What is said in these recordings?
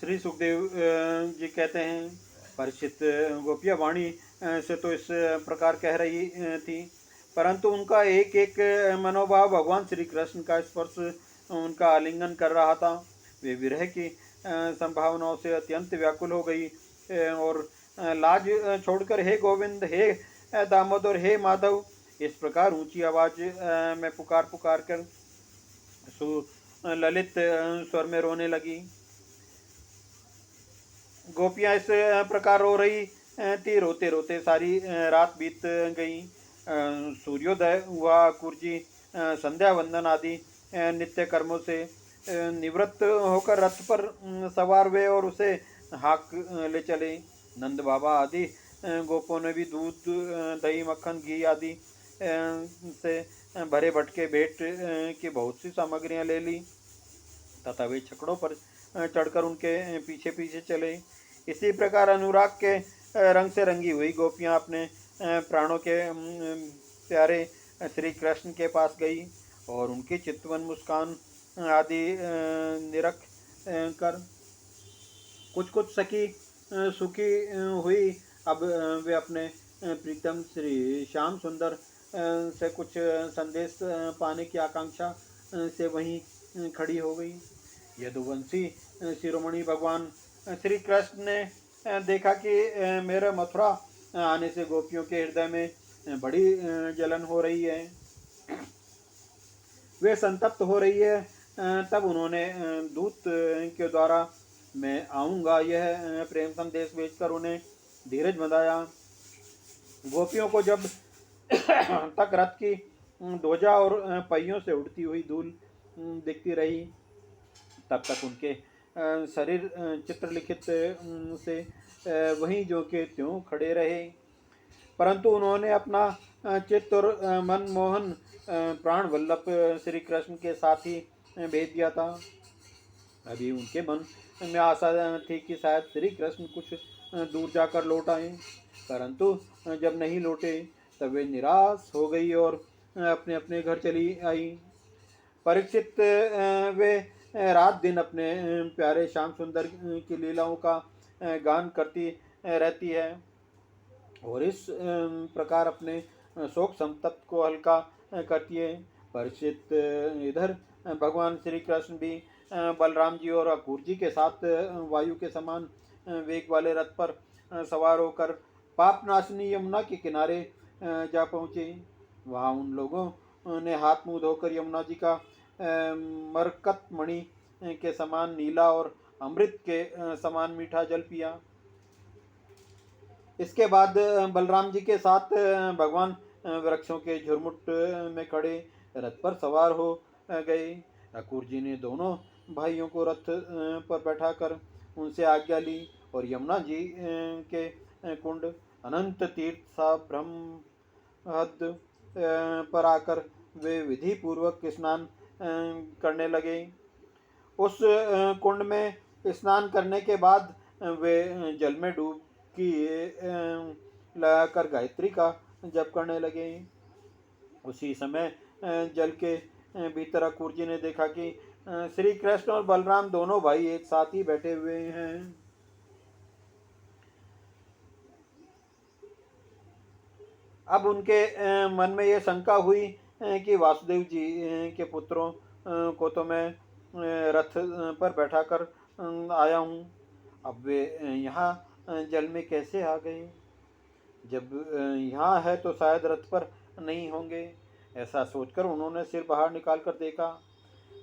श्री सुखदेव जी कहते हैं, परीक्षित गोपिया वाणी से तो इस प्रकार कह रही थी, परंतु उनका एक एक मनोभाव भगवान श्री कृष्ण का स्पर्श उनका आलिंगन कर रहा था। वे विरह की संभावनाओं से अत्यंत व्याकुल हो गई और लाज छोड़कर हे गोविंद, हे दामोदर, हे माधव, इस प्रकार ऊंची आवाज में पुकार पुकार कर सुललित स्वर में रोने लगी। गोपियां इस प्रकार रो रही थी। रोते रोते सारी रात बीत गई। सूर्योदय हुआ। कुर्जी संध्या वंदन आदि नित्य कर्मों से निवृत्त होकर रथ पर सवार हुए और उसे हाक ले चले। नंद बाबा आदि गोपों ने भी दूध, दही, मक्खन, घी आदि से भरे भटके भेंट की बहुत सी सामग्रियां ले ली तथा वे छकड़ों पर चढ़कर उनके पीछे पीछे चले। इसी प्रकार अनुराग के रंग से रंगी हुई गोपियां अपने प्राणों के प्यारे श्री कृष्ण के पास गई और उनकी चितवन मुस्कान आदि निरख कर कुछ कुछ सखी सुखी हुई। अब वे अपने प्रीतम श्री श्याम सुंदर से कुछ संदेश पाने की आकांक्षा से वहीं खड़ी हो गई। यदुवंशी शिरोमणि भगवान श्री कृष्ण ने देखा कि मेरे मथुरा आने से गोपियों के हृदय में बड़ी जलन हो रही है, वे संतप्त हो रही है। तब उन्होंने दूत के द्वारा मैं आऊँगा यह प्रेम संदेश भेजकर उन्हें धीरज बंधाया। गोपियों को जब तक रथ की ध्वजा और पहियों से उड़ती हुई धूल दिखती रही, तब तक उनके शरीर चित्रलिखित से वहीं जो के त्यों खड़े रहे, परंतु उन्होंने अपना चित्त और मनमोहन प्राण वल्लभ श्री कृष्ण के साथ ही भेज दिया था। अभी उनके मन में आशा थी कि शायद श्री कृष्ण कुछ दूर जाकर लौट आए, परंतु जब नहीं लौटे तब वे निराश हो गई और अपने अपने घर चली आई। परीक्षित वे रात दिन अपने प्यारे श्याम सुंदर की लीलाओं का गान करती रहती है और इस प्रकार अपने शोक संतप्त को हल्का करती है। परीक्षित इधर भगवान श्री कृष्ण भी बलराम जी और अकूर जी के साथ वायु के समान वेग वाले रथ पर सवार होकर पाप नाशनी यमुना के किनारे जा पहुँचे। वहाँ उन लोगों ने हाथ मुंह धोकर यमुना जी का मरकत मणि के समान नीला और अमृत के समान मीठा जल पिया। इसके बाद बलराम जी के साथ भगवान वृक्षों के झुरमुट में खड़े रथ पर सवार हो गए। ठाकुर जी ने दोनों भाइयों को रथ पर बैठाकर उनसे आज्ञा ली और यमुना जी के कुंड अनंत तीर्थ सा ब्रह्म हद पर आकर वे विधि पूर्वक स्नान करने लगे। उस कुंड में स्नान करने के बाद वे जल में डुबकी लगाकर गायत्री का जप करने लगे। उसी समय जल के भीतर अकूर जी ने देखा कि श्री कृष्ण और बलराम दोनों भाई एक साथ ही बैठे हुए हैं। अब उनके मन में यह शंका हुई कि वासुदेव जी के पुत्रों को तो मैं रथ पर बैठा कर आया हूँ, अब वे यहाँ जल में कैसे आ गए? जब यहाँ है तो शायद रथ पर नहीं होंगे। ऐसा सोचकर उन्होंने सिर बाहर निकाल कर देखा।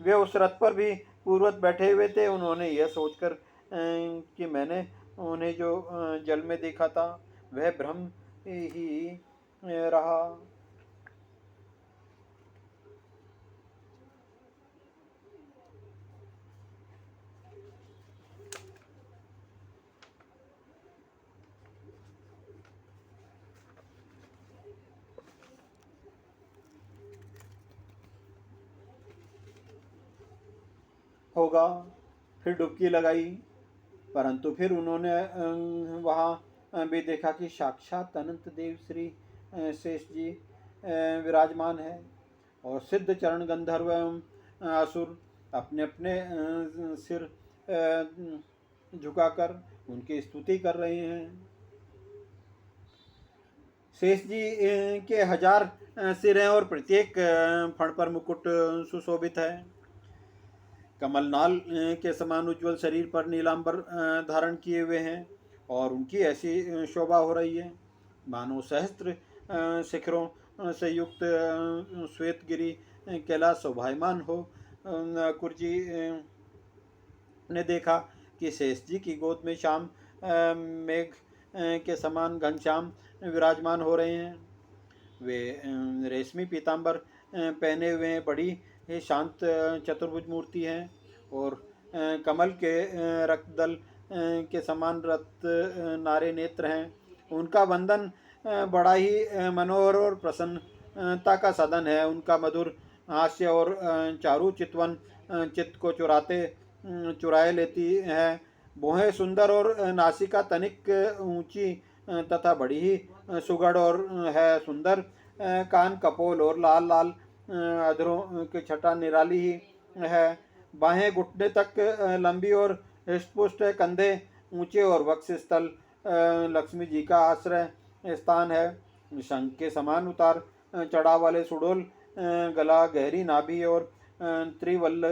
वे उस रथ पर भी पूर्वत बैठे हुए थे। उन्होंने यह सोचकर कि मैंने उन्हें जो जल में देखा था वह भ्रम ही रहा। होगा। फिर डुबकी लगाई, परंतु फिर उन्होंने वहाँ भी देखा कि साक्षात अनंत देव श्री शेष जी विराजमान है और सिद्ध चरण गंधर्व एवं असुर अपने अपने सिर झुकाकर उनकी स्तुति कर रहे हैं। शेष जी के 1000 सिर हैं और प्रत्येक फण पर मुकुट सुशोभित है। कमलनाल के समान उज्ज्वल शरीर पर नीलांबर धारण किए हुए हैं और उनकी ऐसी शोभा हो रही है मानो सहस्त्र शिखरों से युक्त श्वेतगिरी कैलाश शोभायमान हो। कुर्जी ने देखा कि शेष जी की गोद में श्याम मेघ के समान घनश्याम विराजमान हो रहे हैं। वे रेशमी पीताम्बर पहने हुए हैं, बड़ी ही शांत चतुर्भुज मूर्ति हैं और कमल के रक्तदल के समान रक्त नारे नेत्र हैं। उनका वंदन बड़ा ही मनोहर और प्रसन्नता का सदन है। उनका मधुर हास्य और चारु चितवन चित्त को चुराए लेती है। भौहें सुंदर और नासिका तनिक ऊंची तथा बड़ी ही सुगढ़ और है सुंदर। कान कपोल और लाल लाल अधरों की छटा निराली ही है। बाहें घुटने तक लंबी और हृष्टपुष्ट है। कंधे ऊंचे और वक्ष स्थल लक्ष्मी जी का आश्रय स्थान है। शंख के समान उतार चढ़ाव वाले सुडोल गला, गहरी नाभि और त्रिवल्ल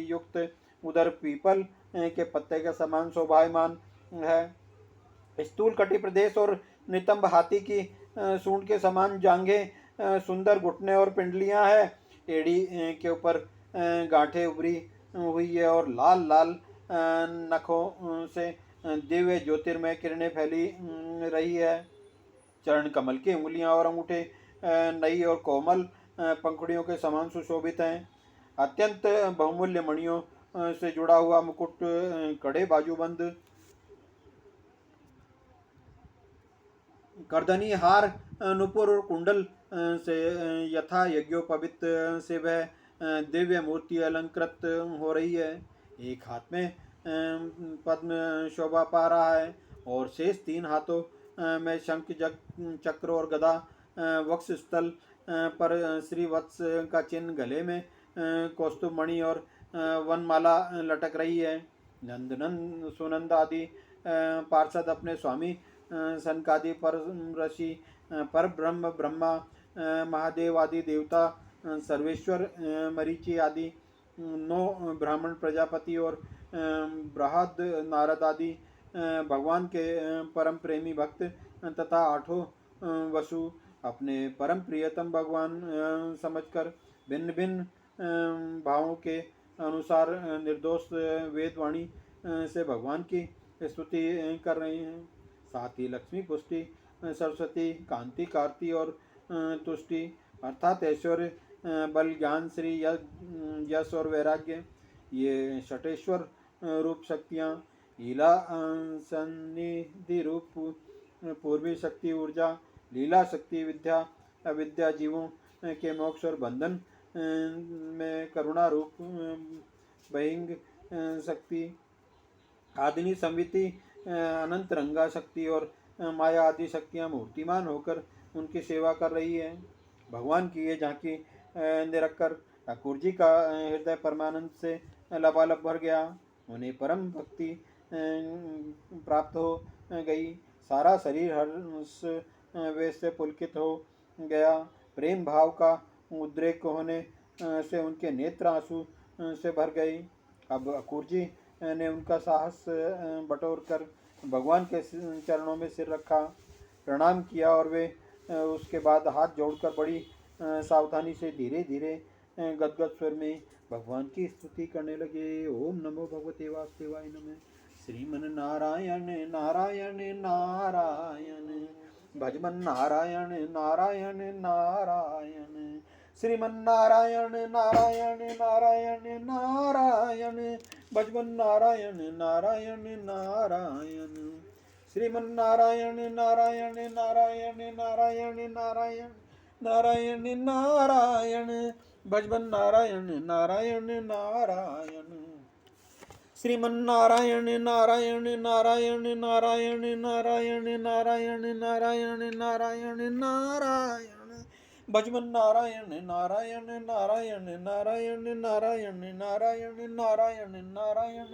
युक्त उदर पीपल के पत्ते के समान शोभायमान है। स्थूल कटी प्रदेश और नितंब हाथी की सूंड के समान जांघें, सुंदर घुटने और पिंडलियां है। एड़ी के ऊपर गांठें उभरी हुई है और लाल लाल नखों से दिव्य ज्योतिर्मय किरणें फैली रही है। चरण कमल की उंगलियां और अंगूठे नई और कोमल पंखुड़ियों के समान सुशोभित हैं। अत्यंत बहुमूल्य मणियों से जुड़ा हुआ मुकुट, कड़े बाजूबंद, करधनी हार, नुपुर और कुंडल से यथा यज्ञोपवित से वह दिव्य मूर्ति अलंकृत हो रही है। एक हाथ में पद्म शोभा पा रहा है और शेष 3 हाथों में शंख चक्र और गदा, वक्ष स्थल पर श्रीवत्स का चिन्ह, गले में कौस्तुभ मणि और वनमाला लटक रही है। नंदनंद सुनंद आदि पार्षद अपने स्वामी सनकादि पर ऋषि, पर ब्रह्म ब्रह्मा, महादेव आदि देवता, सर्वेश्वर, मरीचि आदि 9 ब्राह्मण प्रजापति और बृहद नारद आदि भगवान के परम प्रेमी भक्त तथा 8 वसु अपने परम प्रियतम भगवान समझकर भिन्न भिन्न भावों के अनुसार निर्दोष वेदवाणी से भगवान की स्तुति कर रहे हैं। साथ ही लक्ष्मी, पुष्टि, सरस्वती, कांति, कार्ति और तुष्टि अर्थात ऐश्वर्य, बल, ज्ञान, श्री, यश और वैराग्य, ये षटेश्वर रूप शक्तियाँ, लीला सन्निधि रूप पूर्वी शक्ति ऊर्जा, लीला शक्ति विद्या, अविद्या जीवों के मोक्ष और बंधन में करुणा रूप बहिंग शक्ति, आदिनी संविति, अनंत रंगा शक्ति और माया आदि शक्तियाँ मूर्तिमान होकर उनकी सेवा कर रही है। भगवान की ये झांकी निरखकर ठाकुर जी का हृदय परमानंद से लबालब भर गया। उन्हें परम भक्ति प्राप्त हो गई। सारा शरीर हर्ष वे से पुलकित हो गया। प्रेम भाव का उद्रेक होने से उनके नेत्र आंसू से भर गई। अब अकूर जी ने उनका साहस बटोर कर भगवान के चरणों में सिर रखा, प्रणाम किया और वे उसके बाद हाथ जोड़कर बड़ी सावधानी से धीरे धीरे गदगद स्वर में भगवान की स्तुति करने लगे। ओम नमो भगवते वासुदेवाय नमः। श्रीमन नारायण नारायण नारायण, भजमन नारायण नारायण नारायण, श्रीमन नारायण नारायण नारायण नारायण, भजमन नारायण नारायण नारायण, श्रीमन नारायण नारायण नारायण नारायण नारायण नारायण नारायण, भजमन नारायण नारायण नारायण, श्रीमन नारायण नारायण नारायण नारायण नारायण नारायण नारायण नारायण नारायण, भजमन नारायण नारायण नारायण नारायण नारायण नारायण नारायण नारायण,